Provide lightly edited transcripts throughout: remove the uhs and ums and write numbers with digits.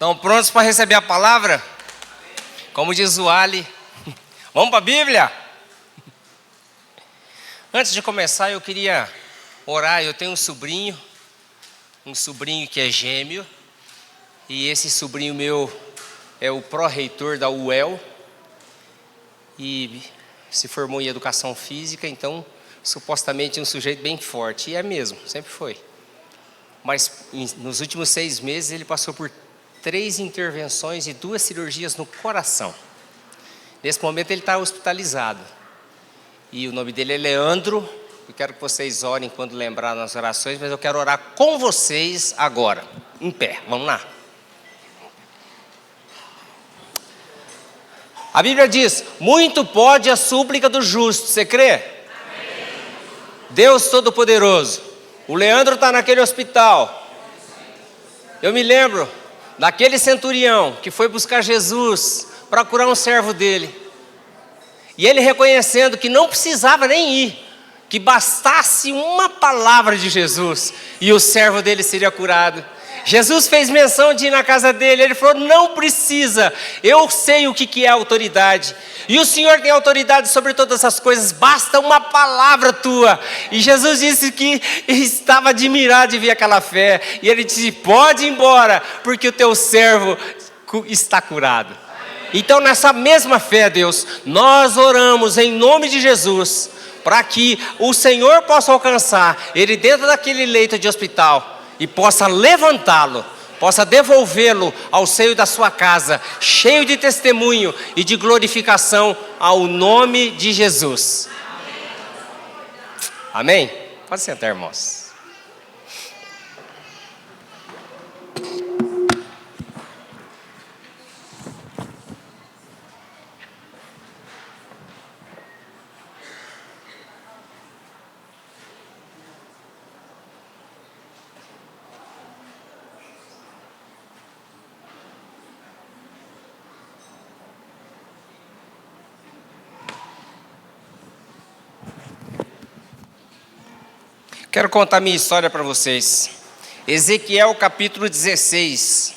Estão prontos para receber a palavra? Como diz o Ali, vamos para a Bíblia? Antes de começar, eu queria orar. Eu tenho um sobrinho que é gêmeo, e esse sobrinho meu é o pró-reitor da UEL, e se formou em Educação Física, então supostamente um sujeito bem forte, e é mesmo, sempre foi. Mas nos últimos 6 meses ele passou por 3 intervenções e 2 cirurgias no coração. Nesse momento ele está hospitalizado. E o nome dele é Leandro. Eu quero que vocês orem quando lembrar nas orações, mas eu quero orar com vocês agora, em pé. Vamos lá. A Bíblia diz: muito pode a súplica do justo. Você crê? Amém. Deus Todo-Poderoso. O Leandro está naquele hospital. Eu me lembro daquele centurião que foi buscar Jesus para curar um servo dele. E ele reconhecendo que não precisava nem ir, que bastasse uma palavra de Jesus e o servo dele seria curado. Jesus fez menção de ir na casa dele. Ele falou: não precisa, eu sei o que é autoridade, e o Senhor tem autoridade sobre todas as coisas, basta uma palavra tua. E Jesus disse que estava admirado de ver aquela fé, e ele disse: pode ir embora, porque o teu servo está curado. Então, nessa mesma fé, Deus, nós oramos em nome de Jesus, para que o Senhor possa alcançar ele dentro daquele leito de hospital e possa levantá-lo, possa devolvê-lo ao seio da sua casa, cheio de testemunho e de glorificação ao nome de Jesus. Amém? Pode sentar, irmãos. Quero contar minha história para vocês. Ezequiel capítulo 16.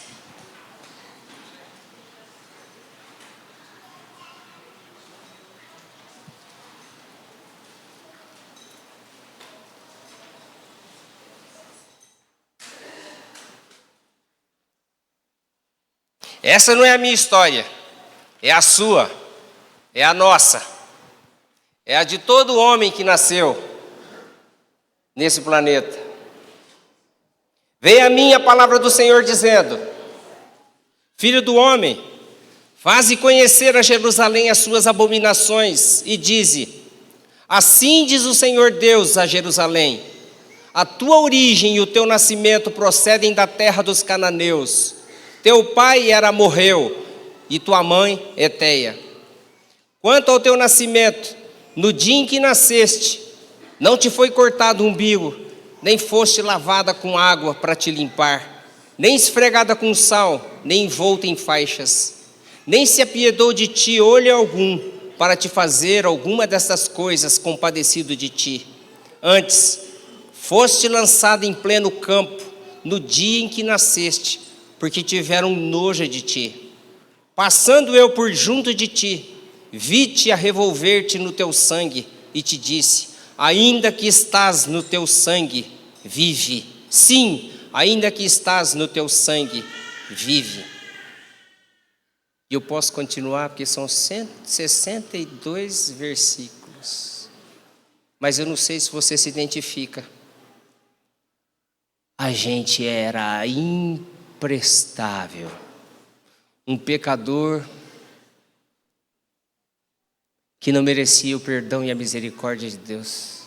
Essa não é a minha história, é a sua, é a nossa, é a de todo homem que nasceu nesse planeta. Veio a mim a palavra do Senhor dizendo: filho do homem, faze conhecer a Jerusalém as suas abominações, e dize: assim diz o Senhor Deus a Jerusalém: a tua origem e o teu nascimento procedem da terra dos cananeus. Teu pai era amorreu e tua mãe heteia. Quanto ao teu nascimento, no dia em que nasceste, não te foi cortado o umbigo, nem foste lavada com água para te limpar, nem esfregada com sal, nem envolta em faixas. Nem se apiedou de ti olho algum, para te fazer alguma dessas coisas, compadecido de ti. Antes, foste lançada em pleno campo, no dia em que nasceste, porque tiveram nojo de ti. Passando eu por junto de ti, vi-te a revolver-te no teu sangue, e te disse: ainda que estás no teu sangue, vive. Sim, ainda que estás no teu sangue, vive. E eu posso continuar, porque são 162 versículos. Mas eu não sei se você se identifica. A gente era imprestável. Um pecador que não merecia o perdão e a misericórdia de Deus.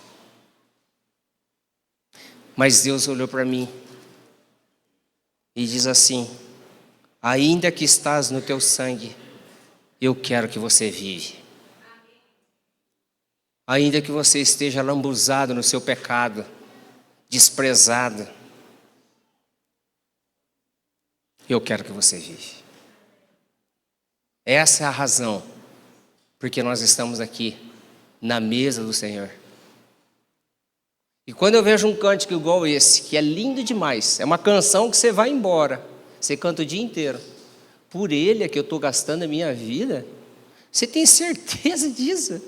Mas Deus olhou para mim e diz assim: ainda que estás no teu sangue, eu quero que você vive. Ainda que você esteja lambuzado no seu pecado, desprezado, eu quero que você vive. Essa é a razão porque nós estamos aqui na mesa do Senhor. E quando eu vejo um cântico igual esse, que é lindo demais, é uma canção que você vai embora Você canta o dia inteiro. Por ele é que eu estou gastando a minha vida? Você tem certeza disso?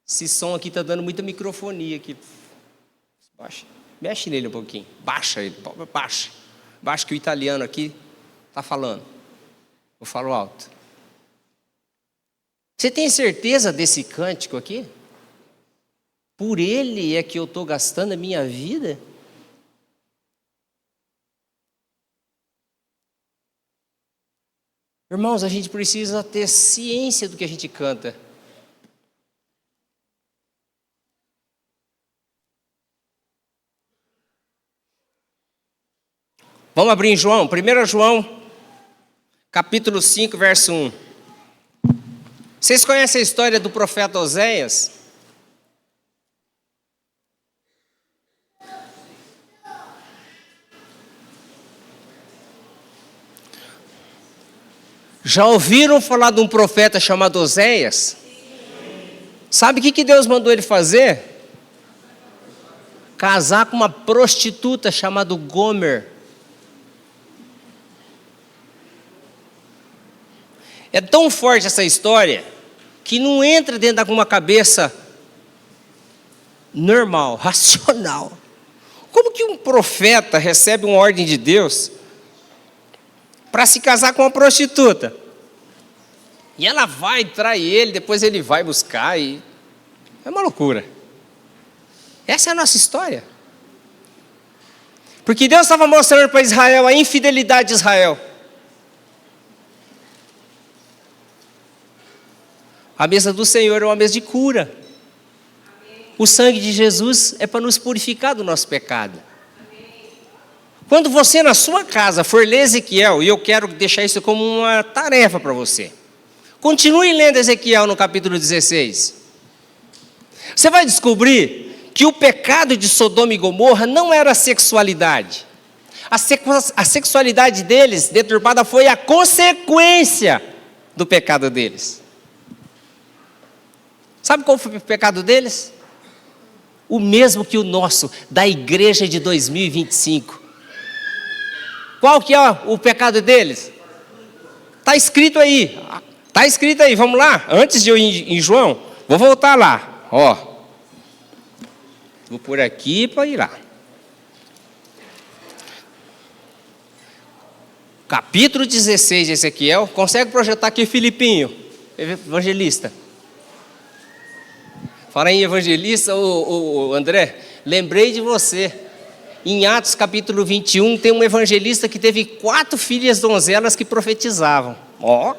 Esse som aqui está dando muita microfonia aqui. Baixa. Mexe nele um pouquinho. Baixa ele. Baixa. Baixa que o italiano aqui está falando. Eu falo alto. Você tem certeza desse cântico aqui? Por ele é que eu estou gastando a minha vida? Irmãos, a gente precisa ter ciência do que a gente canta. Vamos abrir em João, 1 João, capítulo 5, verso 1. Vocês conhecem a história do profeta Oséias? Já ouviram falar de um profeta chamado Oséias? Sabe o que Deus mandou ele fazer? Casar com uma prostituta chamada Gomer. É tão forte essa história que não entra dentro de uma cabeça normal, racional. Como que um profeta recebe uma ordem de Deus para se casar com uma prostituta? E ela vai, trai ele, depois ele vai buscar e... É uma loucura. Essa é a nossa história. Porque Deus estava mostrando para Israel a infidelidade de Israel. A mesa do Senhor é uma mesa de cura. O sangue de Jesus é para nos purificar do nosso pecado. Quando você na sua casa for ler Ezequiel, e eu quero deixar isso como uma tarefa para você. Continue lendo Ezequiel no capítulo 16. Você vai descobrir que o pecado de Sodoma e Gomorra não era a sexualidade. A sexualidade deles, deturpada, foi a consequência do pecado deles. Sabe qual foi o pecado deles? O mesmo que o nosso, da igreja de 2025. Qual que é o pecado deles? Está escrito aí. Está escrito aí, vamos lá? Antes de eu ir em João, vou voltar lá. Ó. Vou por aqui para ir lá. Capítulo 16 de Ezequiel. Consegue projetar aqui, Filipinho, evangelista? Fala aí, evangelista, o André, lembrei de você. Em Atos capítulo 21, tem um evangelista que teve 4 filhas donzelas que profetizavam. Ó.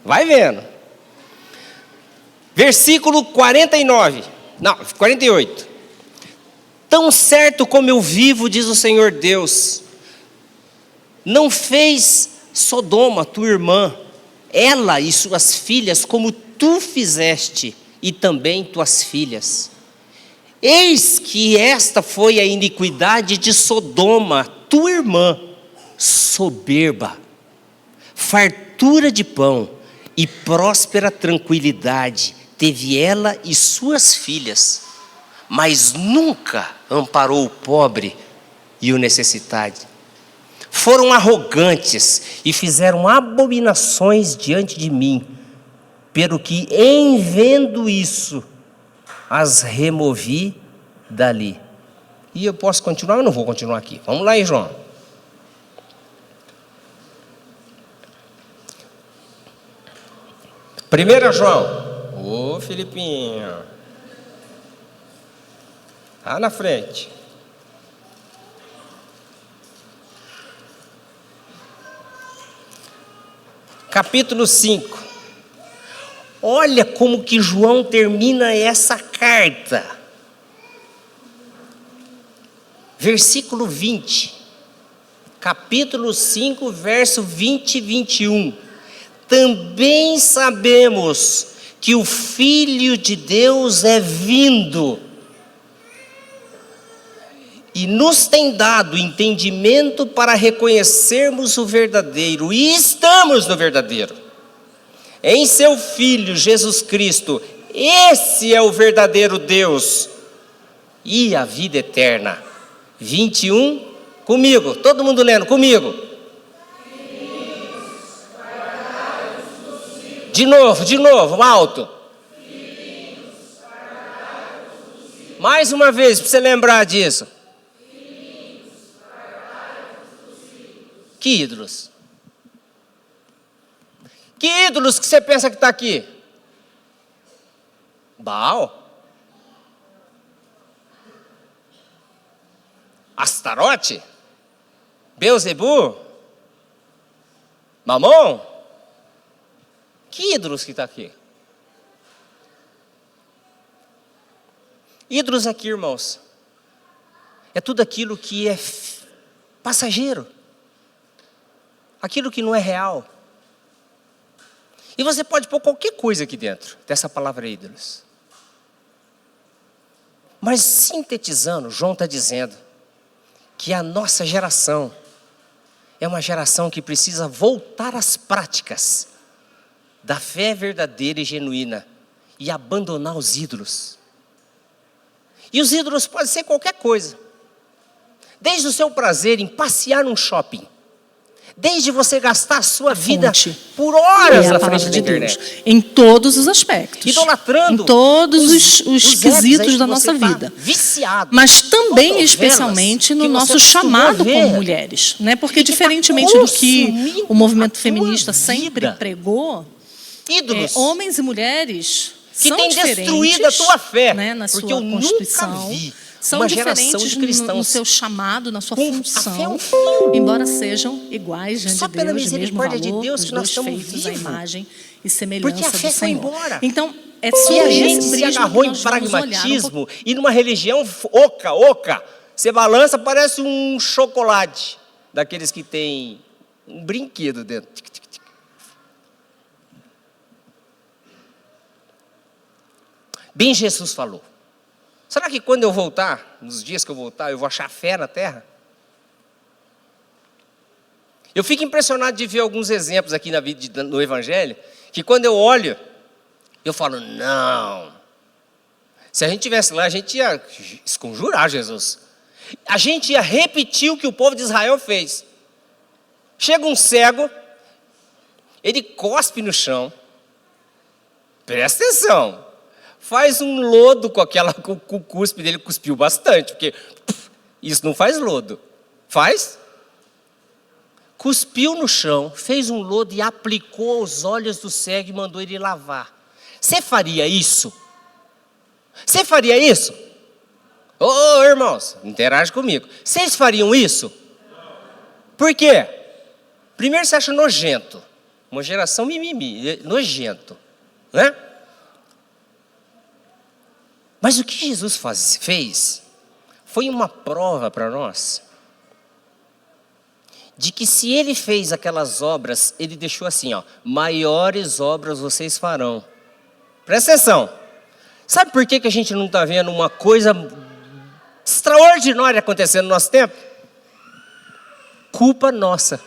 Vai vendo. Versículo 48. Tão certo como eu vivo, diz o Senhor Deus, não fez Sodoma, tua irmã, ela e suas filhas, como tu fizeste, e também tuas filhas. Eis que esta foi a iniquidade de Sodoma, tua irmã, soberba, fartura de pão e próspera tranquilidade teve ela e suas filhas, mas nunca amparou o pobre e o necessitado. Foram arrogantes e fizeram abominações diante de mim, pelo que, em vendo isso, as removi dali. E eu posso continuar ou não vou continuar aqui? Vamos lá, hein, João? Primeira João. Ô, Filipinho. Lá na frente. Capítulo 5. Olha como que João termina essa carta. Versículo 20. Capítulo 5, verso 20 e 21. Também sabemos que o Filho de Deus é vindo e nos tem dado entendimento para reconhecermos o verdadeiro, e estamos no verdadeiro. Em seu Filho, Jesus Cristo, esse é o verdadeiro Deus e a vida eterna. 21 Comigo, todo mundo lendo, comigo. De novo, alto. Mais uma vez, para você lembrar disso. Que ídolos? Que ídolos que você pensa que está aqui? Baal? Astarote? Beelzebu? Mamon? Que ídolos que está aqui? Ídolos aqui, irmãos, é tudo aquilo que é passageiro, aquilo que não é real. E você pode pôr qualquer coisa aqui dentro dessa palavra ídolos. Mas sintetizando, João está dizendo que a nossa geração é uma geração que precisa voltar às práticas da fé verdadeira e genuína e abandonar os ídolos. E os ídolos podem ser qualquer coisa. Desde o seu prazer em passear num shopping. Desde você gastar a sua vida por horas na frente da internet. Deus, em todos os aspectos. Idolatrando. Em todos os quesitos da nossa vida. Viciado. Mas também, especialmente, no nosso chamado como mulheres. Né? Porque diferentemente do que o movimento feminista sempre pregou, homens e mulheres que tem destruído a tua fé, né, na porque sua eu constituição, nunca vi são uma geração diferentes de cristãos no seu chamado, na sua com função, a fé um fio. embora sejam iguais diante Só de pela Deus, de mesmo misericórdia valor, de Deus os que nós dois estamos feitos à vivos. imagem e semelhança Porque a fé do foi Senhor. embora. Então, é E sobre a gente esse se prisma agarrou que em nós vamos olhar pragmatismo e numa religião oca. Você balança, parece um chocolate, daqueles que tem um brinquedo dentro. Bem Jesus falou. Será que quando eu voltar, nos dias que eu voltar, eu vou achar fé na terra? Eu fico impressionado de ver alguns exemplos aqui no Evangelho, que quando eu olho, eu falo, não. Se a gente estivesse lá, a gente ia esconjurar Jesus. A gente ia repetir o que o povo de Israel fez. Chega um cego, ele cospe no chão. Presta atenção. Faz um lodo com o cuspe dele, cuspiu bastante, porque isso não faz lodo. Faz? Cuspiu no chão, fez um lodo e aplicou aos olhos do cego e mandou ele lavar. Você faria isso? Você faria isso? Ô, irmãos, interage comigo. Vocês fariam isso? Por quê? Primeiro você acha nojento. Uma geração mimimi, nojento. Né? Mas o que Jesus fez foi uma prova para nós de que se ele fez aquelas obras, ele deixou assim, ó, maiores obras vocês farão. Presta atenção. Sabe por que a gente não está vendo uma coisa extraordinária acontecendo no nosso tempo? Culpa nossa.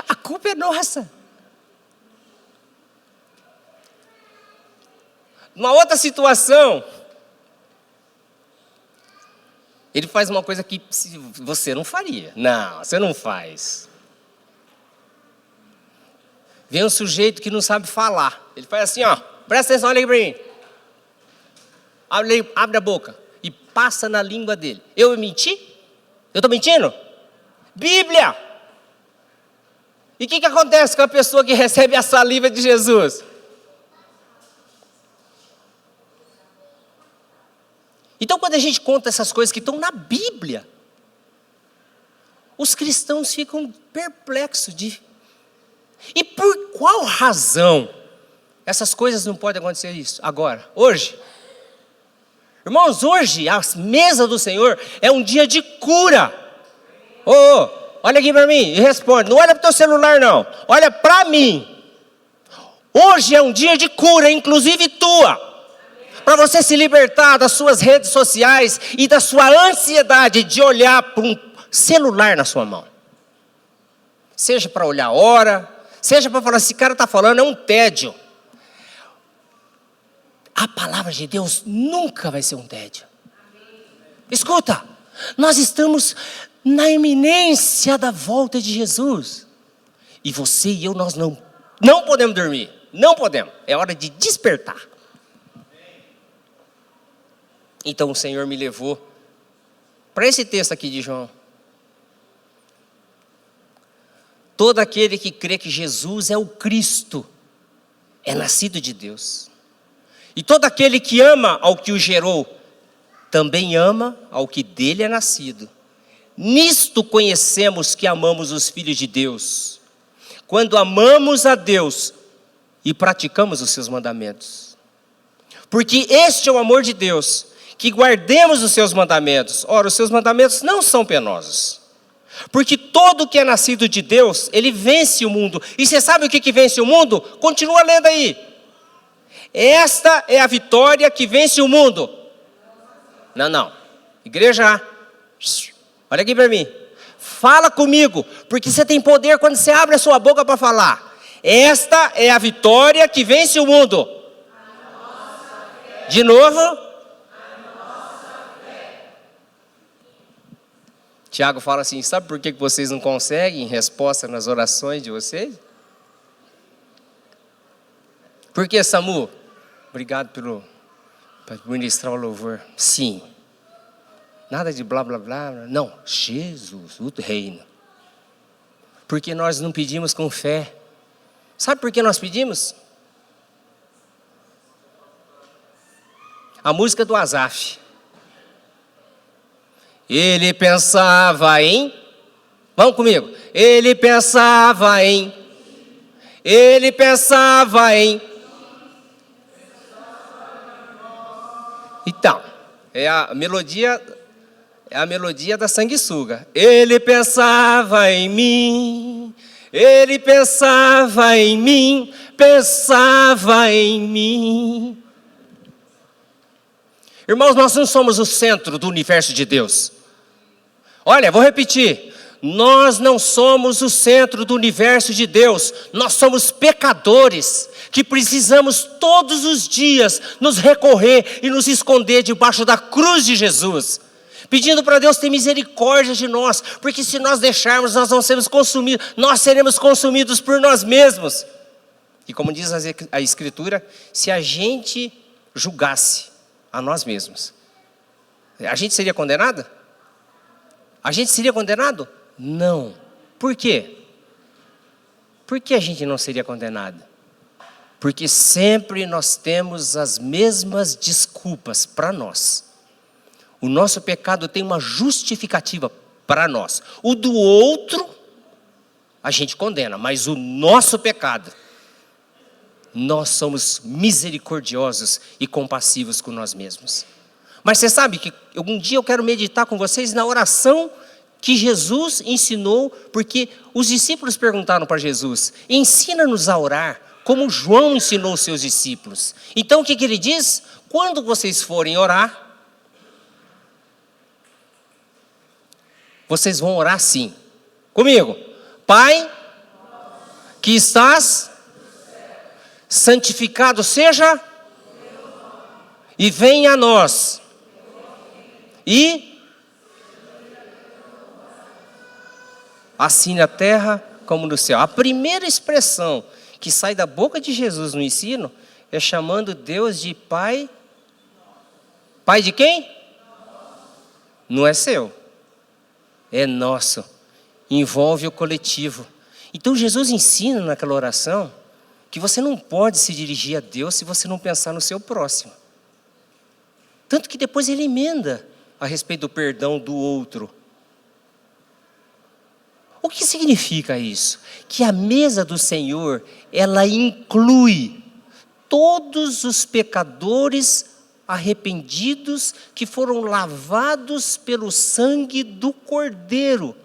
A culpa é nossa. Numa outra situação, ele faz uma coisa que você não faria. Não, você não faz. Vem um sujeito que não sabe falar. Ele faz assim, ó, presta atenção, olha aqui para mim. Abre a boca e passa na língua dele. Eu menti? Eu estou mentindo? Bíblia! E o que acontece com a pessoa que recebe a saliva de Jesus? Então, quando a gente conta essas coisas que estão na Bíblia, os cristãos ficam perplexos E por qual razão essas coisas não podem acontecer isso agora, hoje? Irmãos, hoje a mesa do Senhor é um dia de cura. Olha aqui para mim e responde. Não olha para o teu celular não, olha para mim. Hoje é um dia de cura, inclusive tua. Para você se libertar das suas redes sociais e da sua ansiedade de olhar para um celular na sua mão. Seja para olhar a hora, seja para falar, esse cara está falando, é um tédio. A palavra de Deus nunca vai ser um tédio. Escuta, nós estamos na iminência da volta de Jesus. E você e eu, nós não podemos dormir. Não podemos. É hora de despertar. Então o Senhor me levou para esse texto aqui de João. Todo aquele que crê que Jesus é o Cristo é nascido de Deus. E todo aquele que ama ao que o gerou, também ama ao que dele é nascido. Nisto conhecemos que amamos os filhos de Deus, quando amamos a Deus e praticamos os seus mandamentos. Porque este é o amor de Deus, que guardemos os seus mandamentos. Ora, os seus mandamentos não são penosos. Porque todo que é nascido de Deus, ele vence o mundo. E você sabe o que vence o mundo? Continua lendo aí. Esta é a vitória que vence o mundo. Não. Igreja, olha aqui para mim. Fala comigo, porque você tem poder quando você abre a sua boca para falar. Esta é a vitória que vence o mundo. De novo. Tiago fala assim, sabe por que vocês não conseguem resposta nas orações de vocês? Por que, Samu? Obrigado por ministrar o louvor. Sim. Nada de blá, blá, blá. Não, Jesus, o reino. Porque nós não pedimos com fé. Sabe por que nós pedimos? A música do Asaf. Ele pensava em... Vamos comigo. Ele pensava em... Então, é a melodia da sanguessuga. Ele pensava em mim. Ele pensava em mim. Irmãos, nós não somos o centro do universo de Deus. Olha, vou repetir. Nós não somos o centro do universo de Deus. Nós somos pecadores que precisamos todos os dias nos recorrer e nos esconder debaixo da cruz de Jesus, pedindo para Deus ter misericórdia de nós, porque se nós deixarmos, nós não seremos consumidos, nós seremos consumidos por nós mesmos. E como diz a Escritura, se a gente julgasse a nós mesmos, a gente seria condenado? A gente seria condenado? Não. Por quê? Por que a gente não seria condenado? Porque sempre nós temos as mesmas desculpas para nós. O nosso pecado tem uma justificativa para nós. O do outro, a gente condena, mas o nosso pecado, nós somos misericordiosos e compassivos com nós mesmos. Mas você sabe que algum dia eu quero meditar com vocês na oração que Jesus ensinou, porque os discípulos perguntaram para Jesus, ensina-nos a orar, como João ensinou os seus discípulos. Então o que ele diz? Quando vocês forem orar, vocês vão orar assim, comigo. Pai, que estás, santificado seja, e venha a nós, e assim na terra como no céu. A primeira expressão que sai da boca de Jesus no ensino é chamando Deus de Pai. Pai de quem? Não é seu, é nosso, envolve o coletivo. Então Jesus ensina naquela oração que você não pode se dirigir a Deus se você não pensar no seu próximo. Tanto que depois ele emenda a respeito do perdão do outro. O que significa isso? Que a mesa do Senhor, ela inclui todos os pecadores arrependidos que foram lavados pelo sangue do Cordeiro.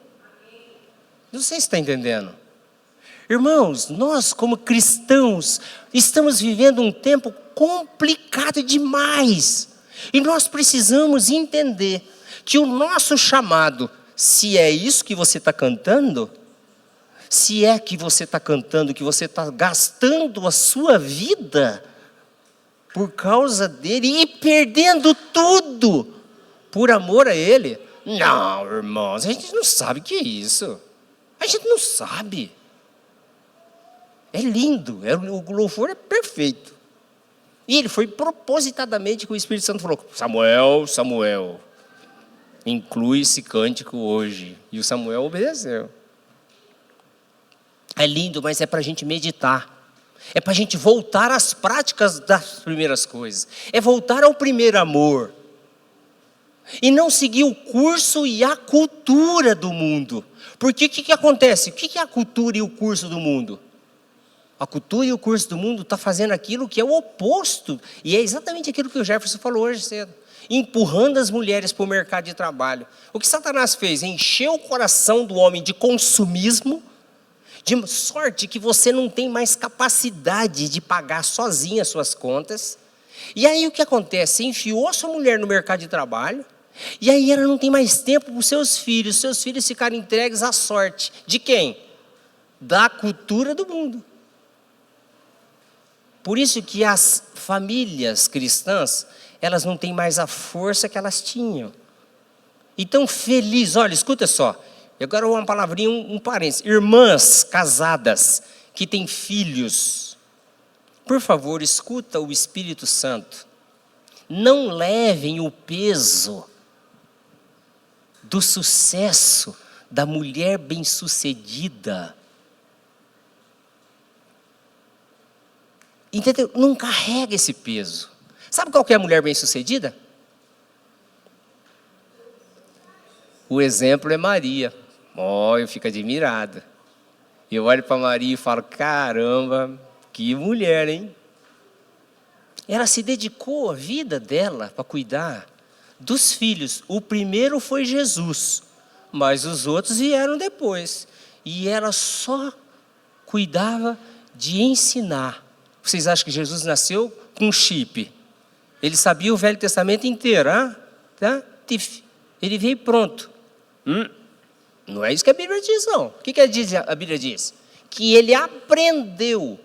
Não sei se está entendendo. Irmãos, nós como cristãos estamos vivendo um tempo complicado demais. E nós precisamos entender que o nosso chamado, se é isso que você está cantando, se é que você está cantando, que você está gastando a sua vida por causa dele e perdendo tudo por amor a ele, Não, irmãos, a gente não sabe o que é isso. A gente não sabe. É lindo, o louvor é perfeito. E ele foi propositadamente que o Espírito Santo falou: Samuel, Samuel, inclui esse cântico hoje. E o Samuel obedeceu. É lindo, mas é para a gente meditar. É para a gente voltar às práticas das primeiras coisas. É voltar ao primeiro amor. E não seguir o curso e a cultura do mundo. Porque o que acontece? O que é a cultura e o curso do mundo? A cultura e o curso do mundo está fazendo aquilo que é o oposto. E é exatamente aquilo que o Jefferson falou hoje cedo. Empurrando as mulheres para o mercado de trabalho. O que Satanás fez? Encheu o coração do homem de consumismo, de sorte que você não tem mais capacidade de pagar sozinha as suas contas. E aí o que acontece? Enfiou a sua mulher no mercado de trabalho, e aí ela não tem mais tempo para os seus filhos ficarem entregues à sorte. De quem? Da cultura do mundo. Por isso que as famílias cristãs, elas não têm mais a força que elas tinham. Então, feliz, olha, escuta só. E agora uma palavrinha, um parênteses. Irmãs casadas que têm filhos, por favor, escuta o Espírito Santo. Não levem o peso do sucesso da mulher bem-sucedida. Entendeu? Não carrega esse peso. Sabe qual que é a mulher bem-sucedida? O exemplo é Maria. Eu fico admirado. Eu olho para Maria e falo: caramba, que mulher, hein? Ela se dedicou a vida dela para cuidar dos filhos. O primeiro foi Jesus, mas os outros vieram depois. E ela só cuidava de ensinar. Vocês acham que Jesus nasceu com um chip? Ele sabia o Velho Testamento inteiro, tá? Ele veio pronto. Não é isso que a Bíblia diz, não. O que a Bíblia diz? Que ele aprendeu.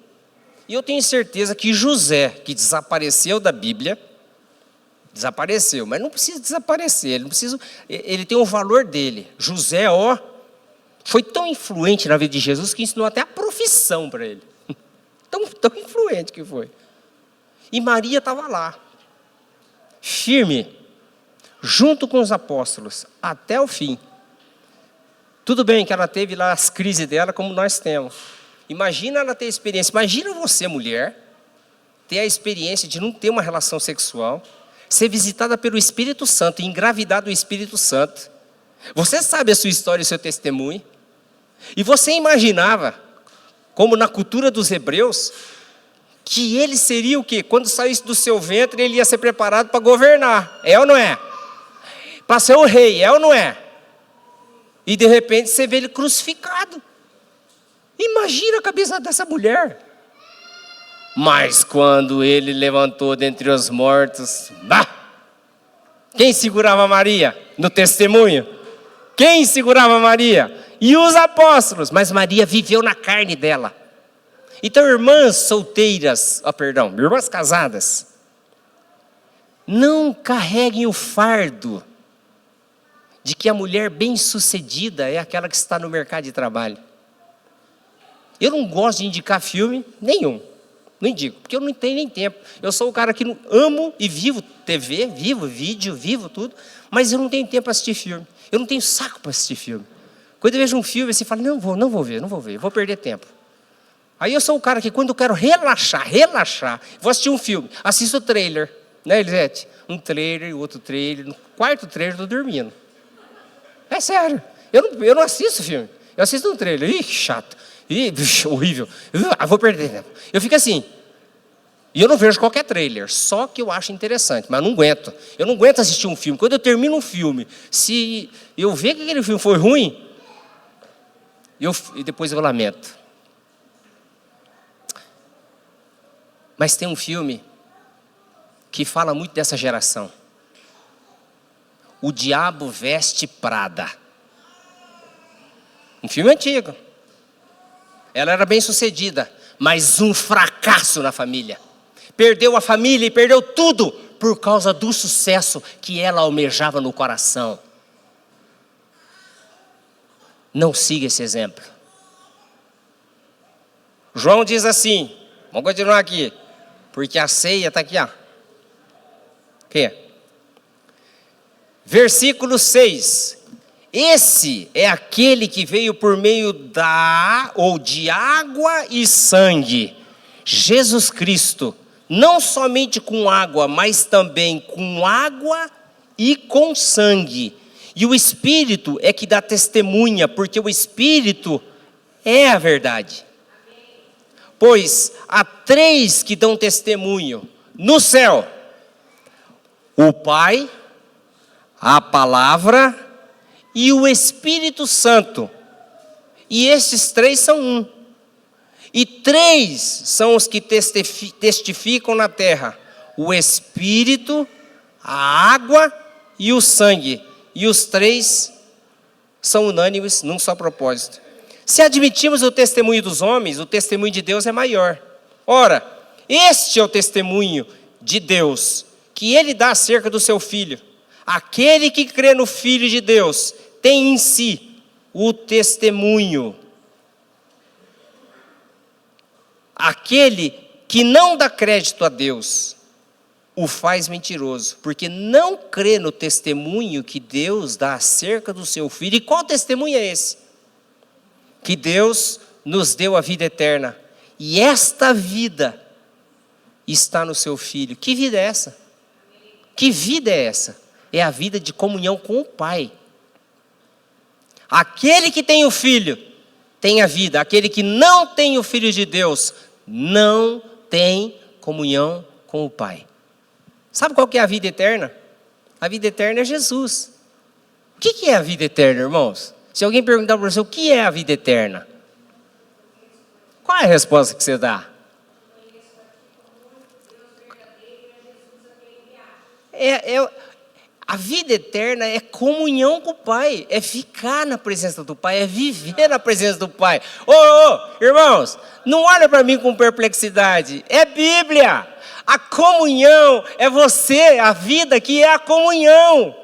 E eu tenho certeza que José, que desapareceu da Bíblia, desapareceu, mas não precisa desaparecer, ele tem o valor dele. José, foi tão influente na vida de Jesus que ensinou até a profissão para ele. Tão influente que foi. E Maria estava lá, firme, junto com os apóstolos, até o fim. Tudo bem que ela teve lá as crises dela, como nós temos. Imagina ela ter experiência. Imagina você, mulher, ter a experiência de não ter uma relação sexual, ser visitada pelo Espírito Santo, engravidar do Espírito Santo. Você sabe a sua história e o seu testemunho. E você imaginava, como na cultura dos hebreus, que ele seria o quê? Quando saísse do seu ventre, ele ia ser preparado para governar. É ou não é? Para ser o rei, é ou não é? E de repente você vê ele crucificado. Imagina a cabeça dessa mulher. Mas quando ele levantou dentre os mortos, quem segurava Maria no testemunho? Quem segurava Maria? E os apóstolos. Mas Maria viveu na carne dela. Então, irmãs solteiras, irmãs casadas, não carreguem o fardo de que a mulher bem-sucedida é aquela que está no mercado de trabalho. Eu não gosto de indicar filme nenhum. Não indico, porque eu não tenho nem tempo. Eu sou o cara que amo e vivo TV, vivo vídeo, vivo tudo, mas eu não tenho tempo para assistir filme. Eu não tenho saco para assistir filme. Quando eu vejo um filme, você fala: não vou ver, eu vou perder tempo. Aí eu sou o cara que, quando eu quero relaxar, vou assistir um filme, assisto o trailer, né, Elisete? Um trailer, outro trailer, no quarto trailer eu estou dormindo. É sério, eu não assisto filme, eu assisto um trailer. Ih, chato, horrível, vou perder tempo. Eu fico assim, e eu não vejo qualquer trailer, só que eu acho interessante, mas eu não aguento assistir um filme. Quando eu termino um filme, se eu ver que aquele filme foi ruim, e depois eu lamento. Mas tem um filme que fala muito dessa geração. O Diabo Veste Prada. Um filme antigo. Ela era bem-sucedida, mas um fracasso na família. Perdeu a família e perdeu tudo por causa do sucesso que ela almejava no coração. não siga esse exemplo. João diz assim, vamos continuar aqui, porque a ceia está aqui, ó. Aqui. Versículo 6. Esse é aquele que veio por meio de água e sangue, Jesus Cristo, não somente com água, mas também com água e com sangue. E o Espírito é que dá testemunha, porque o Espírito é a verdade. Pois há 3 que dão testemunho no céu: o Pai, a Palavra e o Espírito Santo. E esses 3 são um. E 3 são os que testificam na terra: o Espírito, a água e o sangue. E os 3 são unânimes num só propósito. Se admitimos o testemunho dos homens, o testemunho de Deus é maior. Ora, este é o testemunho de Deus, que Ele dá acerca do seu Filho. Aquele que crê no Filho de Deus tem em si o testemunho. Aquele que não dá crédito a Deus o faz mentiroso, porque não crê no testemunho que Deus dá acerca do seu Filho. E qual testemunho é esse? Que Deus nos deu a vida eterna, e esta vida está no seu Filho. Que vida é essa? Que vida é essa? É a vida de comunhão com o Pai. Aquele que tem o Filho tem a vida. Aquele que não tem o Filho de Deus não tem comunhão com o Pai. Sabe qual que é a vida eterna? A vida eterna é Jesus. O que é a vida eterna, irmãos? Se alguém perguntar para você o que é a vida eterna, qual é a resposta que você dá? A vida eterna é comunhão com o Pai, é ficar na presença do Pai, é viver na presença do Pai. Irmãos, não olha para mim com perplexidade, é Bíblia. A comunhão é você, a vida que é a comunhão.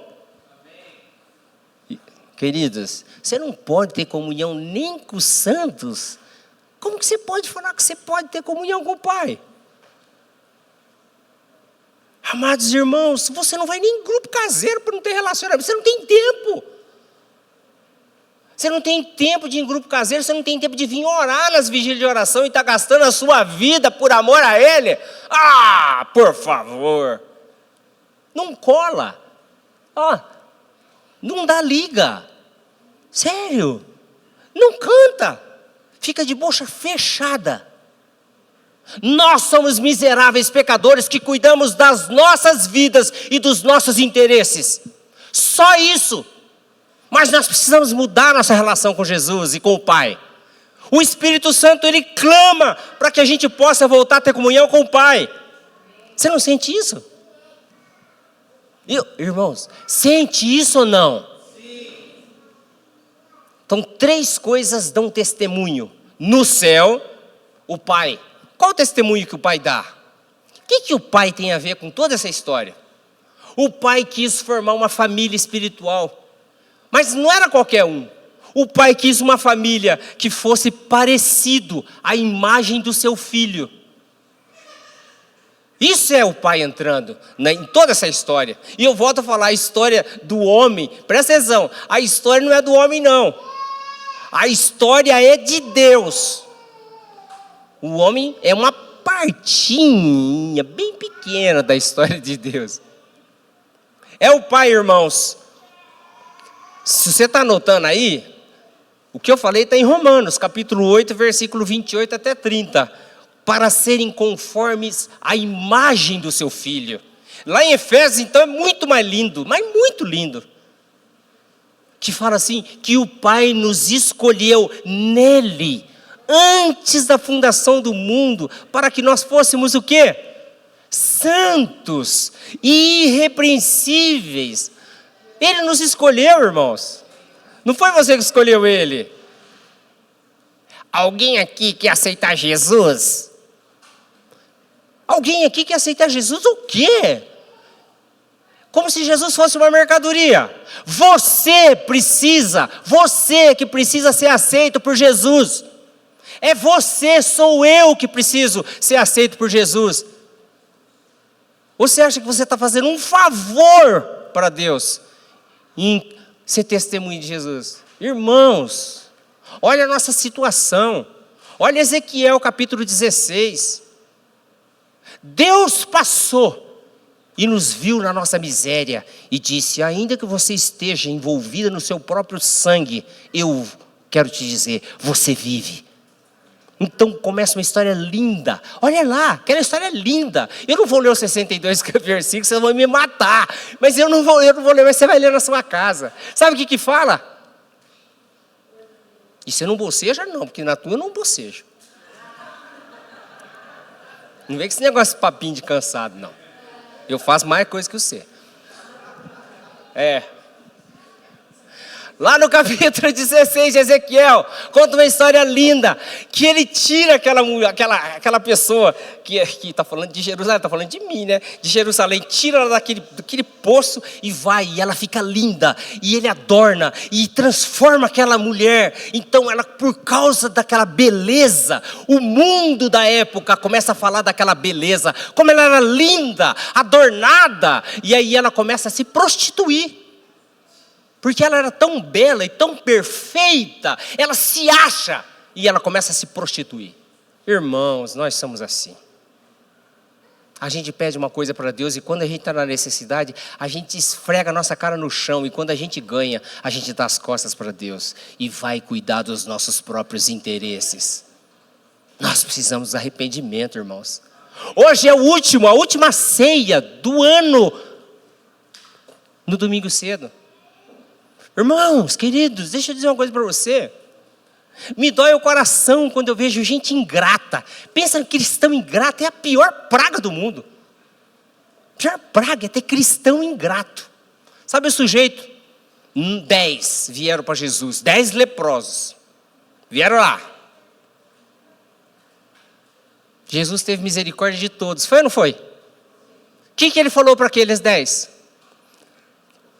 Queridos, você não pode ter comunhão nem com os santos. Como que você pode falar que você pode ter comunhão com o Pai? Amados irmãos, você não vai nem em grupo caseiro para não ter relacionamento. Você não tem tempo. Você não tem tempo de ir em grupo caseiro. Você não tem tempo de vir orar nas vigílias de oração e estar gastando a sua vida por amor a Ele. Ah, por favor. Não cola. Não dá liga. Sério. Não canta. Fica de boca fechada. Nós somos miseráveis pecadores que cuidamos das nossas vidas e dos nossos interesses. Só isso. Mas nós precisamos mudar nossa relação com Jesus e com o Pai. O Espírito Santo, Ele clama para que a gente possa voltar a ter comunhão com o Pai. Você não sente isso? Irmãos, sente isso ou não? Sim. Então, 3 coisas dão testemunho. No céu, o Pai. Qual o testemunho que o Pai dá? O que o Pai tem a ver com toda essa história? O Pai quis formar uma família espiritual. Mas não era qualquer um. O Pai quis uma família que fosse parecido à imagem do seu Filho. Isso é o Pai entrando em toda essa história. E eu volto a falar, a história do homem, presta atenção, a história não é do homem não. A história é de Deus. O homem é uma partinha bem pequena da história de Deus. É o Pai, irmãos. Se você está anotando aí, o que eu falei está em Romanos, capítulo 8, versículo 28 até 30. Para serem conformes à imagem do seu Filho. Lá em Efésios, então, é muito mais lindo, mas muito lindo. Que fala assim, que o Pai nos escolheu nele, antes da fundação do mundo, para que nós fôssemos o quê? Santos e irrepreensíveis. Ele nos escolheu, irmãos. Não foi você que escolheu Ele. Alguém aqui quer aceitar Jesus? Alguém aqui quer aceitar Jesus o quê? Como se Jesus fosse uma mercadoria. Você que precisa ser aceito por Jesus. É você, sou eu que preciso ser aceito por Jesus. Você acha que você está fazendo um favor para Deus em ser testemunho de Jesus? Irmãos, olha a nossa situação. Olha Ezequiel capítulo 16. Deus passou e nos viu na nossa miséria e disse: ainda que você esteja envolvida no seu próprio sangue, eu quero te dizer, você vive. Então começa uma história linda. Olha lá, aquela história linda. Eu não vou ler os 62 versículos, vocês vão me matar. Mas eu não vou ler, mas você vai ler na sua casa. Sabe o que fala? E você não boceja não, porque na tua eu não bocejo. Não vem com esse negócio de papinho de cansado, não. Eu faço mais coisa que você. Lá no capítulo 16 de Ezequiel, conta uma história linda, que ele tira aquela pessoa, que está falando de Jerusalém, está falando de mim, né? De Jerusalém, tira ela daquele poço e vai, e ela fica linda, e ele adorna, e transforma aquela mulher. Então ela, por causa daquela beleza, o mundo da época começa a falar daquela beleza, como ela era linda, adornada, e aí ela começa a se prostituir. Porque ela era tão bela e tão perfeita, ela se acha e ela começa a se prostituir. Irmãos, nós somos assim. A gente pede uma coisa para Deus e quando a gente está na necessidade, a gente esfrega a nossa cara no chão. E quando a gente ganha, a gente dá as costas para Deus e vai cuidar dos nossos próprios interesses. Nós precisamos de arrependimento, irmãos. Hoje é a última ceia do ano, no domingo cedo. Irmãos, queridos, deixa eu dizer uma coisa para você. Me dói o coração quando eu vejo gente ingrata. Pensa que cristão ingrato é a pior praga do mundo. A pior praga é ter cristão ingrato. Sabe o sujeito? 10 vieram para Jesus, 10 leprosos. Vieram lá. Jesus teve misericórdia de todos. Foi ou não foi? O que ele falou para aqueles 10?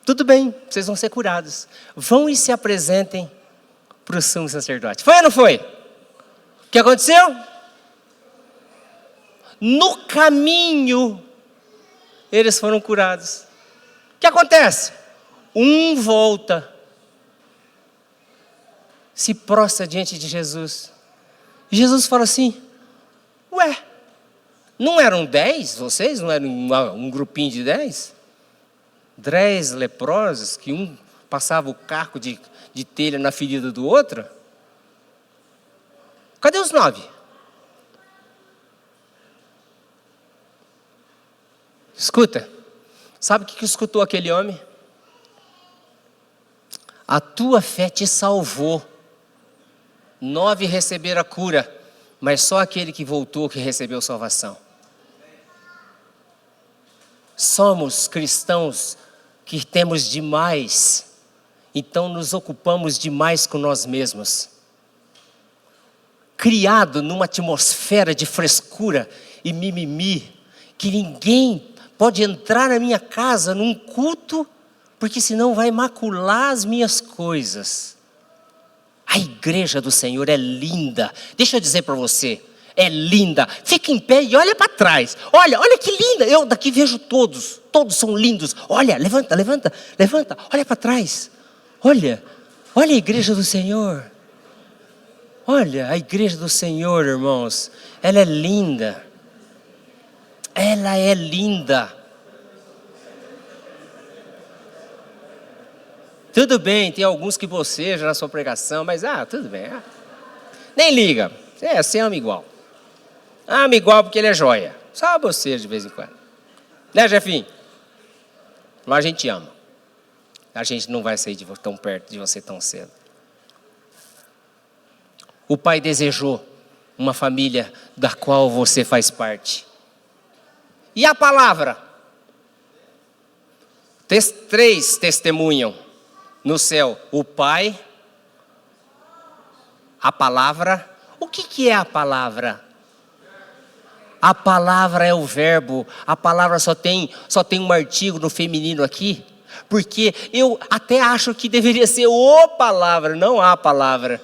Tudo bem, vocês vão ser curados. Vão e se apresentem para o sumo sacerdote. Foi ou não foi? O que aconteceu? No caminho, eles foram curados. O que acontece? Um volta, se prostra diante de Jesus. E Jesus fala assim: ué, não eram 10 vocês? Não era um grupinho de 10? 10 leprosos, que um passava o caco de telha na ferida do outro? Cadê os 9? Escuta, sabe o que escutou aquele homem? A tua fé te salvou. 9 receberam a cura, mas só aquele que voltou que recebeu salvação. Somos cristãos que temos demais, então nos ocupamos demais com nós mesmos. Criado numa atmosfera de frescura e mimimi, que ninguém pode entrar na minha casa num culto, porque senão vai macular as minhas coisas. A igreja do Senhor é linda. Deixa eu dizer para você, é linda. Fica em pé e olha para trás. Olha que linda. Eu daqui vejo todos são lindos. Olha, levanta, olha para trás. Olha a igreja do Senhor. Olha a igreja do Senhor, irmãos. Ela é linda. Ela é linda. Tudo bem, tem alguns que bocejam na sua pregação, mas tudo bem. Nem liga. Você ama igual. Ama igual porque ele é joia. Só boceja de vez em quando. Né, Jefinho? Mas a gente ama. A gente não vai sair tão perto de você tão cedo. O Pai desejou uma família da qual você faz parte. E a palavra? 3 testemunham no céu. O Pai, a palavra. O que é a palavra? A palavra é o verbo. A palavra só tem um artigo no feminino aqui. Porque eu até acho que deveria ser o palavra, não a palavra.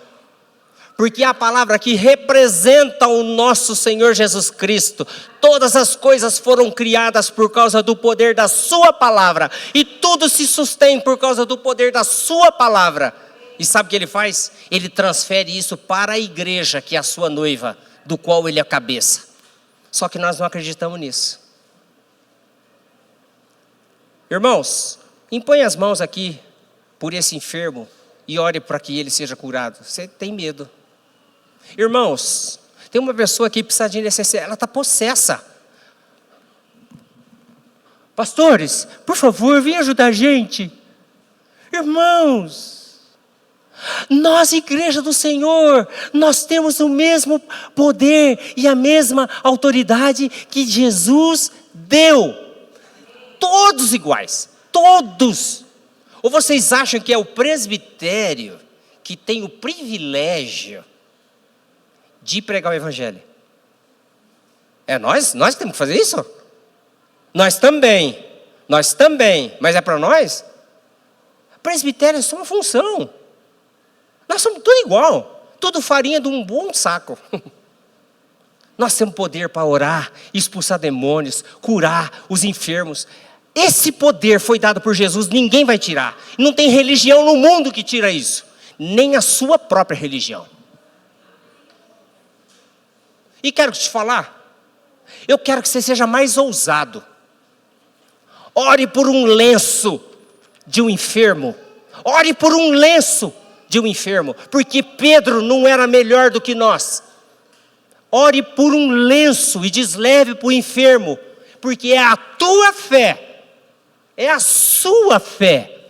Porque a palavra aqui representa o nosso Senhor Jesus Cristo. Todas as coisas foram criadas por causa do poder da sua palavra. E tudo se sustém por causa do poder da sua palavra. E sabe o que ele faz? Ele transfere isso para a igreja, que é a sua noiva, do qual ele é a cabeça. Só que nós não acreditamos nisso. Irmãos, impõe as mãos aqui por esse enfermo e ore para que ele seja curado. Você tem medo. Irmãos, tem uma pessoa aqui que precisa de necessidade, ela está possessa. Pastores, por favor, venham ajudar a gente. Irmãos, nós, igreja do Senhor, nós temos o mesmo poder e a mesma autoridade que Jesus deu. Todos iguais, todos. Ou vocês acham que é o presbitério que tem o privilégio de pregar o evangelho? É nós que temos que fazer isso? Nós também, mas é para nós? Presbitério é só uma função. Nós somos tudo igual, tudo farinha de um bom saco. Nós temos poder para orar, expulsar demônios, curar os enfermos. Esse poder foi dado por Jesus, ninguém vai tirar. Não tem religião no mundo que tira isso, nem a sua própria religião. E quero te falar, eu quero que você seja mais ousado. Ore por um lenço de um enfermo. Ore por um lenço de um enfermo, porque Pedro não era melhor do que nós. Ore por um lenço e desleve para o enfermo, porque é a tua fé, é a sua fé.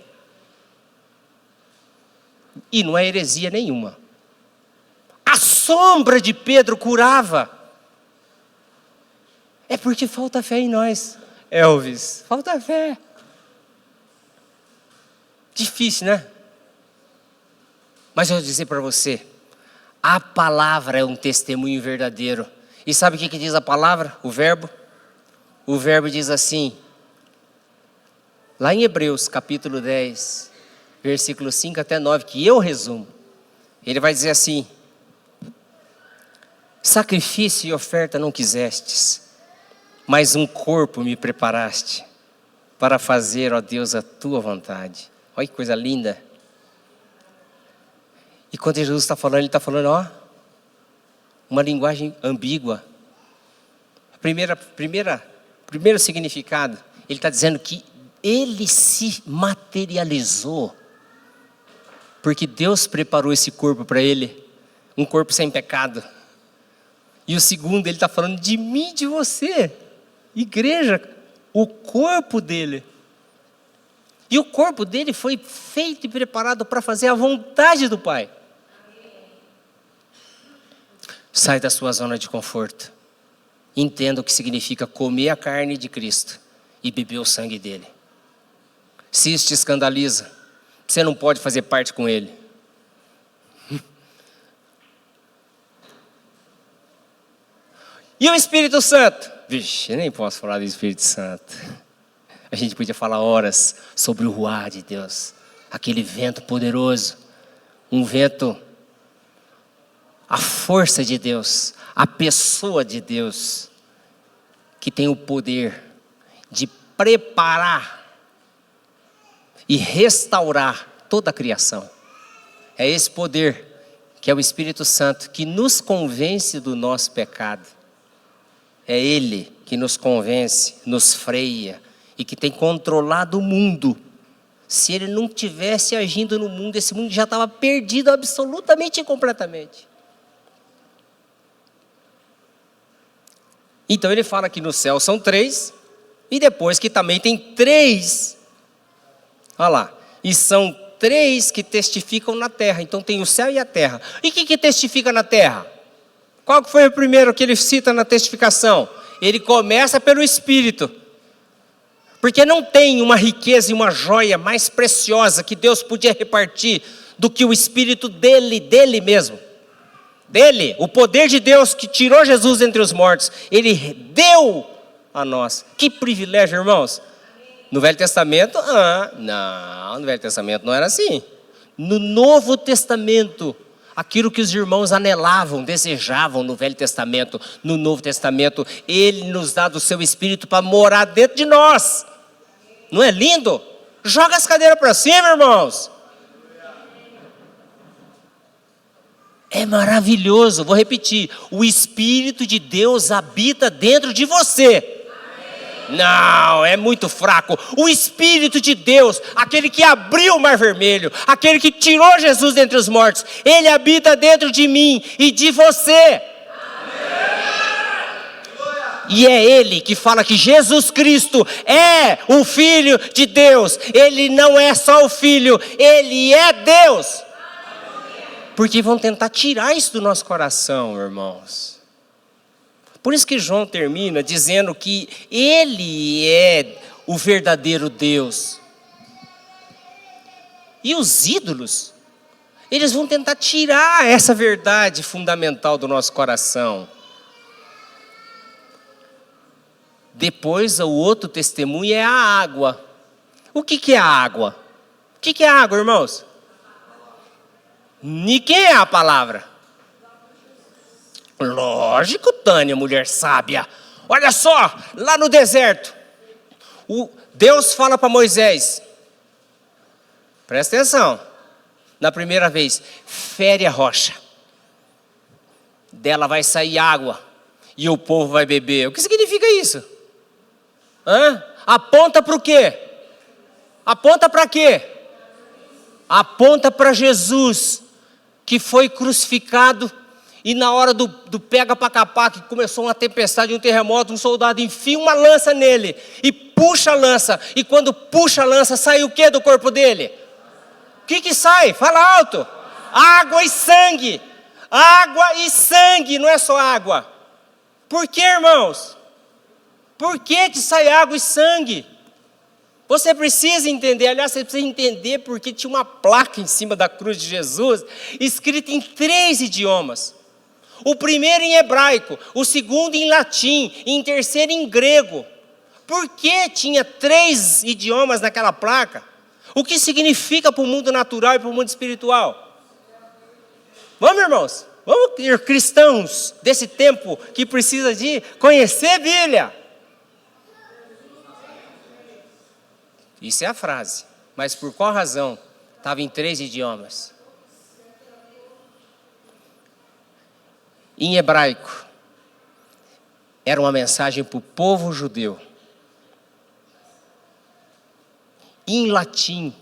E não é heresia nenhuma. A sombra de Pedro curava. É porque falta fé em nós, Elvis. Falta fé. Difícil, né? Mas eu vou dizer para você, a palavra é um testemunho verdadeiro. E sabe o que diz a palavra? O verbo? O verbo diz assim, lá em Hebreus capítulo 10, versículo 5 até 9, que eu resumo. Ele vai dizer assim: sacrifício e oferta não quisestes, mas um corpo me preparaste, para fazer, ó Deus, a tua vontade. Olha que coisa linda. E quando Jesus está falando, ele está falando, ó, uma linguagem ambígua. Primeiro significado, ele está dizendo que ele se materializou, porque Deus preparou esse corpo para ele, um corpo sem pecado. E o segundo, ele está falando de mim, de você, igreja, o corpo dele. E o corpo dele foi feito e preparado para fazer a vontade do Pai. Sai da sua zona de conforto. Entenda o que significa comer a carne de Cristo e beber o sangue dele. Se isso te escandaliza, você não pode fazer parte com ele. E o Espírito Santo? Vixe, eu nem posso falar do Espírito Santo. A gente podia falar horas sobre o ruar de Deus. Aquele vento poderoso. Um vento, a força de Deus, a pessoa de Deus, que tem o poder de preparar e restaurar toda a criação. É esse poder que é o Espírito Santo que nos convence do nosso pecado. É Ele que nos convence, nos freia e que tem controlado o mundo. Se Ele não tivesse agindo no mundo, esse mundo já estava perdido absolutamente e completamente. Então ele fala que no céu são 3, e depois que também tem 3, olha lá, e são 3 que testificam na terra. Então tem o céu e a terra. E o que testifica na terra? Qual foi o primeiro que ele cita na testificação? Ele começa pelo Espírito. Porque não tem uma riqueza e uma joia mais preciosa que Deus podia repartir do que o Espírito dele mesmo. dele, o poder de Deus que tirou Jesus entre os mortos, ele deu a nós. Que privilégio, irmãos. No Velho Testamento, no Velho Testamento não era assim. No Novo Testamento, aquilo que os irmãos anelavam, desejavam no Velho Testamento, no Novo Testamento, ele nos dá do seu Espírito para morar dentro de nós. Não é lindo? Joga as cadeiras para cima, irmãos. É maravilhoso. Vou repetir. O Espírito de Deus habita dentro de você. Não, é muito fraco. O Espírito de Deus, aquele que abriu o Mar Vermelho, aquele que tirou Jesus dentre os mortos, ele habita dentro de mim e de você. E é ele que fala que Jesus Cristo é o Filho de Deus. Ele não é só o Filho, ele é Deus. Porque vão tentar tirar isso do nosso coração, irmãos. Por isso que João termina dizendo que ele é o verdadeiro Deus. E os ídolos, eles vão tentar tirar essa verdade fundamental do nosso coração. Depois, o outro testemunho é a água. O que é a água? O que é a água, irmãos? Ninguém é a palavra. Lógico, Tânia, mulher sábia. Olha só, lá no deserto, Deus fala para Moisés. Presta atenção. Na primeira vez, fere a rocha. Dela vai sair água. E o povo vai beber. O que significa isso? Aponta para o quê? Aponta para quê? Aponta para Jesus, que foi crucificado. E na hora do pega para capar, que começou uma tempestade, um terremoto, um soldado enfia uma lança nele e puxa a lança. E quando puxa a lança, sai o que do corpo dele? O que sai? Fala alto. Água e sangue. Água e sangue, não é só água. Por que, irmãos? Por que sai água e sangue? Você precisa entender, aliás, você precisa entender porque tinha uma placa em cima da cruz de Jesus, escrita em 3 idiomas. O primeiro em hebraico, o segundo em latim, e em terceiro em grego. Por que tinha 3 idiomas naquela placa? O que significa para o mundo natural e para o mundo espiritual? Vamos, irmãos? Vamos ter cristãos desse tempo que precisa de conhecer a Bíblia. Isso é a frase. Mas por qual razão? Estava em 3 idiomas. Em hebraico, era uma mensagem para o povo judeu. Em latim,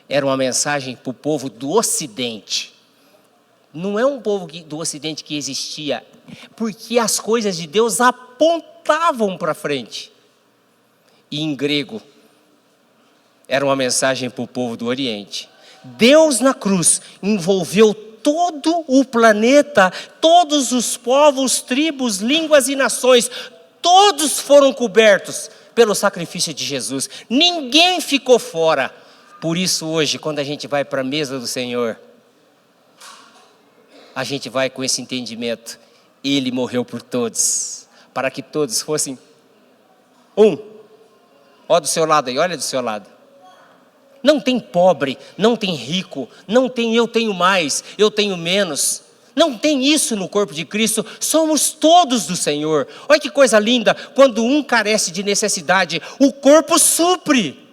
era uma mensagem para o povo do Ocidente. Não é um povo do Ocidente que existia, porque as coisas de Deus apontavam para frente. E em grego, era uma mensagem para o povo do Oriente. Deus na cruz envolveu todo o planeta, todos os povos, tribos, línguas e nações, todos foram cobertos pelo sacrifício de Jesus. Ninguém ficou fora. Por isso hoje, quando a gente vai para a mesa do Senhor, a gente vai com esse entendimento. Ele morreu por todos, para que todos fossem um. Olha do seu lado aí, olha do seu lado. Não tem pobre, não tem rico, não tem eu tenho mais, eu tenho menos. Não tem isso no corpo de Cristo, somos todos do Senhor. Olha que coisa linda, quando um carece de necessidade, o corpo supre.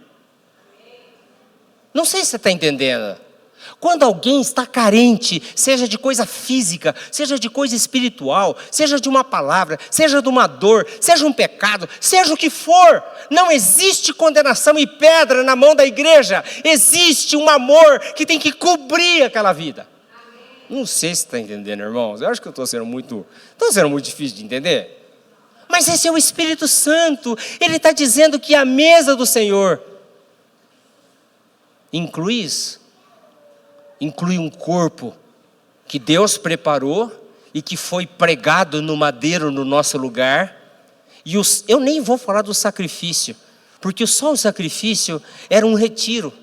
Não sei se você está entendendo. Quando alguém está carente, seja de coisa física, seja de coisa espiritual, seja de uma palavra, seja de uma dor, seja um pecado, seja o que for, não existe condenação e pedra na mão da igreja, existe um amor que tem que cobrir aquela vida. Não sei se está entendendo, irmãos, eu acho que eu estou sendo muito difícil de entender. Mas esse é o Espírito Santo, ele está dizendo que a mesa do Senhor inclui isso. Inclui um corpo que Deus preparou e que foi pregado no madeiro no nosso lugar. E eu nem vou falar do sacrifício, porque só o sacrifício era um retiro.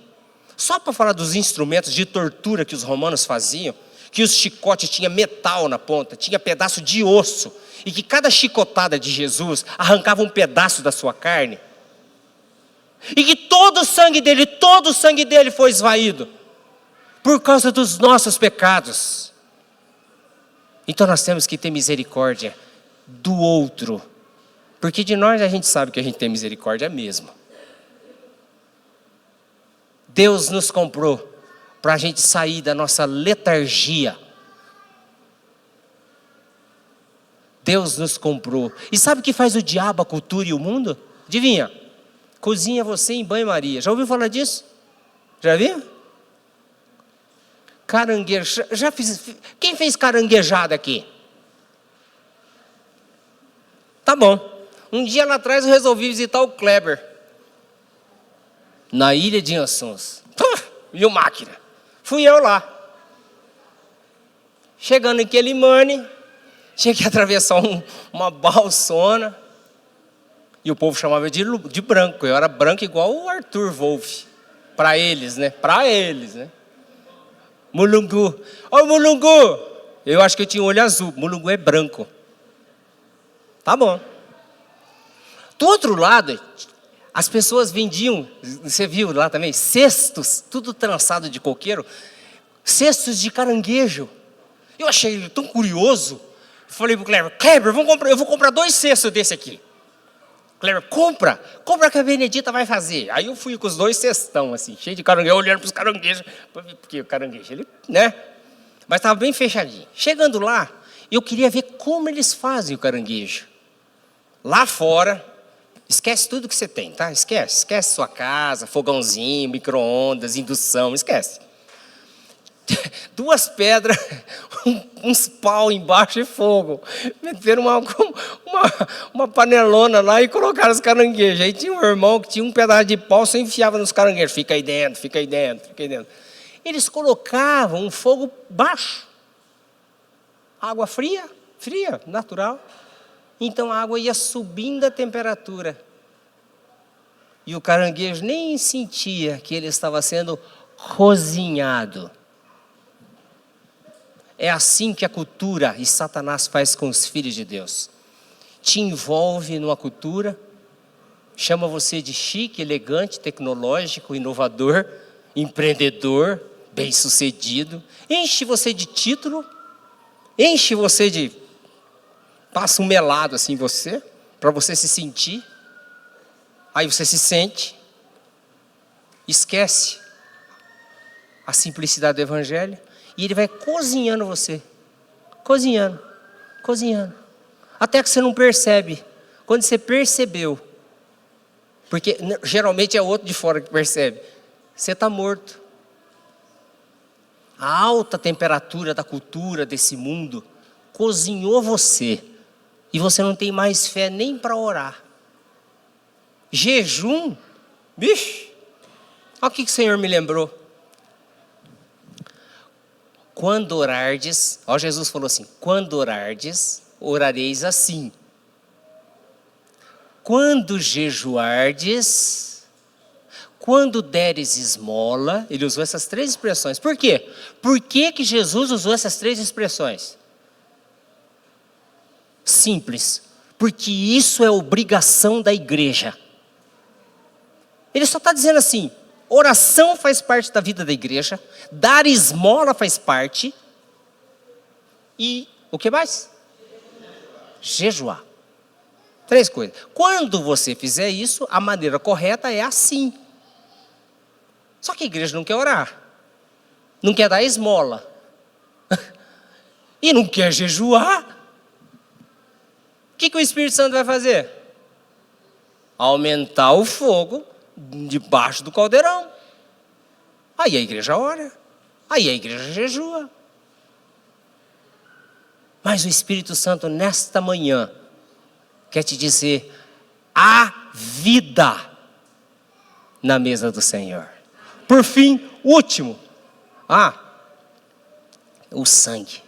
Só para falar dos instrumentos de tortura que os romanos faziam, que os chicotes tinham metal na ponta, tinha pedaço de osso, e que cada chicotada de Jesus arrancava um pedaço da sua carne, e que todo o sangue dele foi esvaído, por causa dos nossos pecados. Então nós temos que ter misericórdia do outro, porque de nós a gente sabe que a gente tem misericórdia mesmo. Deus nos comprou para a gente sair da nossa letargia. Deus nos comprou. E sabe o que faz o diabo, a cultura e o mundo? Adivinha? Cozinha você em banho-maria. Já ouviu falar disso? Já viu? Caranguejo. Quem fez caranguejada aqui? Tá bom. Um dia lá atrás eu resolvi visitar o Kleber, na ilha de Ançuns. Viu, máquina? Fui eu lá. Chegando em Quelimane, tinha que atravessar uma balsona. E o povo chamava de branco. Eu era branco igual o Arthur Wolff. Para eles, né? Para eles, né? Mulungu. Ô, Mulungu! Eu acho que eu tinha olho azul. Mulungu é branco. Tá bom. Do outro lado, as pessoas vendiam, você viu lá também, cestos, tudo trançado de coqueiro, cestos de caranguejo. Eu achei ele tão curioso. Falei pro Kleber, eu vou comprar 2 cestos desse aqui. Kleber, compra que a Benedita vai fazer. Aí eu fui com os 2 cestão, assim, cheio de caranguejo, olhando para os caranguejos, porque o caranguejo, ele, né? Mas estava bem fechadinho. Chegando lá, eu queria ver como eles fazem o caranguejo. Lá fora, esquece tudo que você tem, tá? Esquece sua casa, fogãozinho, micro-ondas, indução, esquece. 2 pedras, uns pau embaixo e fogo. Meteram uma panelona lá e colocaram os caranguejos. Aí tinha um irmão que tinha um pedaço de pau, você enfiava nos caranguejos. Fica aí dentro, fica aí dentro, fica aí dentro. Eles colocavam um fogo baixo. Água fria, natural. Então a água ia subindo a temperatura. E o caranguejo nem sentia que ele estava sendo cozinhado. É assim que a cultura e Satanás faz com os filhos de Deus. Te envolve numa cultura, chama você de chique, elegante, tecnológico, inovador, empreendedor, bem-sucedido, enche você de título, enche você de... passa um melado assim em você, para você se sentir. Aí você se sente, esquece a simplicidade do Evangelho, e ele vai cozinhando você, cozinhando, até que você não percebe. Quando você percebeu, porque geralmente é outro de fora que percebe, você está morto. A alta temperatura da cultura desse mundo cozinhou você, e você não tem mais fé nem para orar. Jejum, bicho, olha o que o Senhor me lembrou. Quando orardes, ó, Jesus falou assim, quando orardes, orareis assim. Quando jejuardes, quando deres esmola, ele usou essas 3 expressões. Por quê? Por que Jesus usou essas 3 expressões? Simples, porque isso é obrigação da igreja. Ele só está dizendo assim, oração faz parte da vida da igreja, dar esmola faz parte, e o que mais? Jejuar. 3 coisas. Quando você fizer isso, a maneira correta é assim. Só que a igreja não quer orar, não quer dar esmola, e não quer jejuar. O que o Espírito Santo vai fazer? Aumentar o fogo debaixo do caldeirão. Aí a igreja ora, aí a igreja jejua. Mas o Espírito Santo nesta manhã quer te dizer, há vida na mesa do Senhor. Por fim, último, o sangue.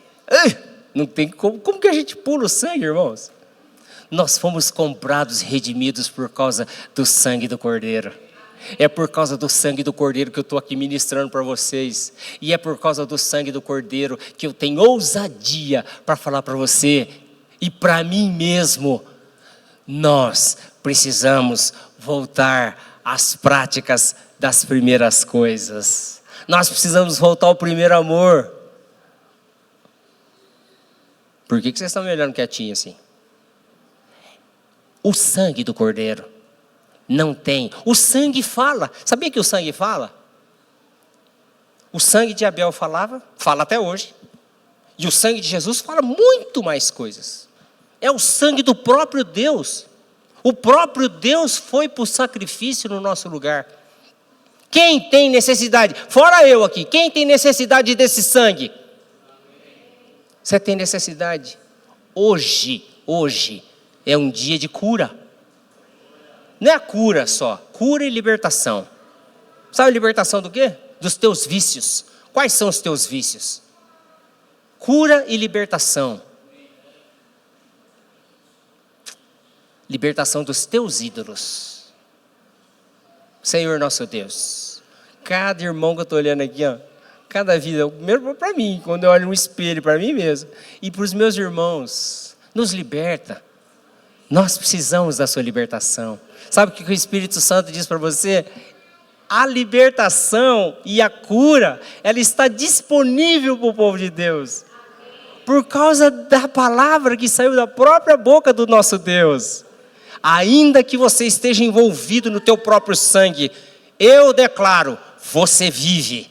Não tem como que a gente pula o sangue, irmãos? Nós fomos comprados, redimidos por causa do sangue do Cordeiro. É por causa do sangue do Cordeiro que eu estou aqui ministrando para vocês. E é por causa do sangue do Cordeiro que eu tenho ousadia para falar para você e para mim mesmo. Nós precisamos voltar às práticas das primeiras coisas. Nós precisamos voltar ao primeiro amor. Por que vocês estão me olhando quietinho assim? O sangue do Cordeiro não tem. O sangue fala. Sabia que o sangue fala? O sangue de Abel falava, fala até hoje. E o sangue de Jesus fala muito mais coisas. É o sangue do próprio Deus. O próprio Deus foi para o sacrifício no nosso lugar. Quem tem necessidade? Fora eu aqui. Quem tem necessidade desse sangue? Você tem necessidade? Hoje é um dia de cura. Não é a cura só, cura e libertação. Sabe libertação do quê? Dos teus vícios. Quais são os teus vícios? Cura e libertação. Libertação dos teus ídolos. Senhor nosso Deus, cada irmão que eu estou olhando aqui, ó, cada vida, primeiro para mim, quando eu olho no espelho, para mim mesmo, e para os meus irmãos, nos liberta. Nós precisamos da sua libertação. Sabe o que o Espírito Santo diz para você? A libertação e a cura, ela está disponível para o povo de Deus. Por causa da palavra que saiu da própria boca do nosso Deus. Ainda que você esteja envolvido no teu próprio sangue, eu declaro, você vive.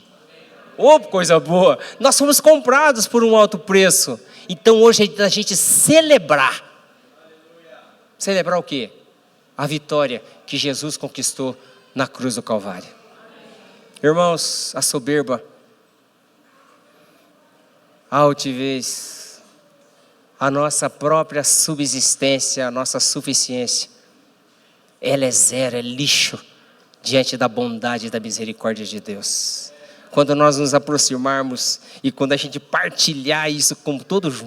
Oh, coisa boa! Nós fomos comprados por um alto preço. Então hoje é da gente celebrar. Celebrar o quê? A vitória que Jesus conquistou na cruz do Calvário. Irmãos, a soberba, a altivez, a nossa própria subsistência, a nossa suficiência, ela é zero, é lixo diante da bondade e da misericórdia de Deus. Quando nós nos aproximarmos e quando a gente partilhar isso com todos,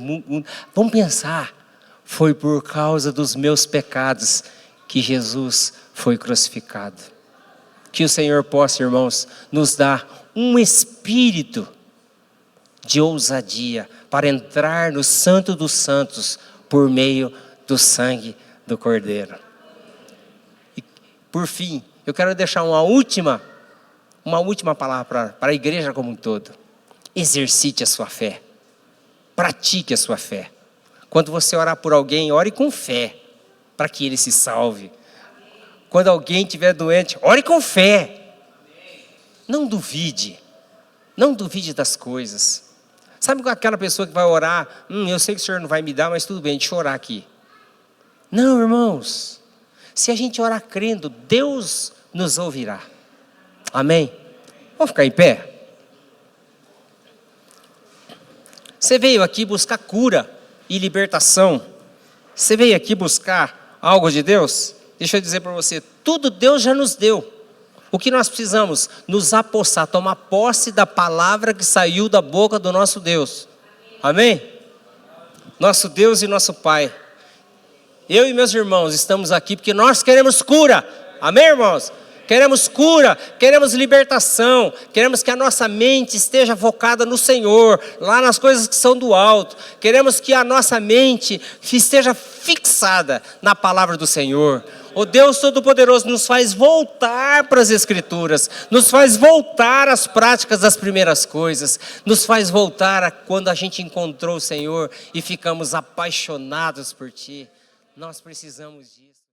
vamos pensar, foi por causa dos meus pecados que Jesus foi crucificado. Que o Senhor possa, irmãos, nos dar um espírito de ousadia para entrar no Santo dos Santos por meio do sangue do Cordeiro. E, por fim, eu quero deixar uma última palavra para a igreja como um todo. Exercite a sua fé. Pratique a sua fé. Quando você orar por alguém, ore com fé, para que ele se salve. Quando alguém estiver doente, ore com fé. Não duvide das coisas. Sabe aquela pessoa que vai orar, eu sei que o Senhor não vai me dar, mas tudo bem, deixa eu orar aqui. Não, irmãos, se a gente orar crendo, Deus nos ouvirá. Amém? Vamos ficar em pé? Você veio aqui buscar cura e libertação. Você veio aqui buscar algo de Deus? Deixa eu dizer para você, tudo Deus já nos deu. O que nós precisamos? Nos apossar, tomar posse da palavra que saiu da boca do nosso Deus. Amém? Nosso Deus e nosso Pai. Eu e meus irmãos estamos aqui porque nós queremos cura. Amém, irmãos? Queremos cura, queremos libertação, queremos que a nossa mente esteja focada no Senhor, lá nas coisas que são do alto. Queremos que a nossa mente esteja fixada na palavra do Senhor. O Deus Todo-Poderoso nos faz voltar para as Escrituras, nos faz voltar às práticas das primeiras coisas, nos faz voltar a quando a gente encontrou o Senhor e ficamos apaixonados por Ti. Nós precisamos disso.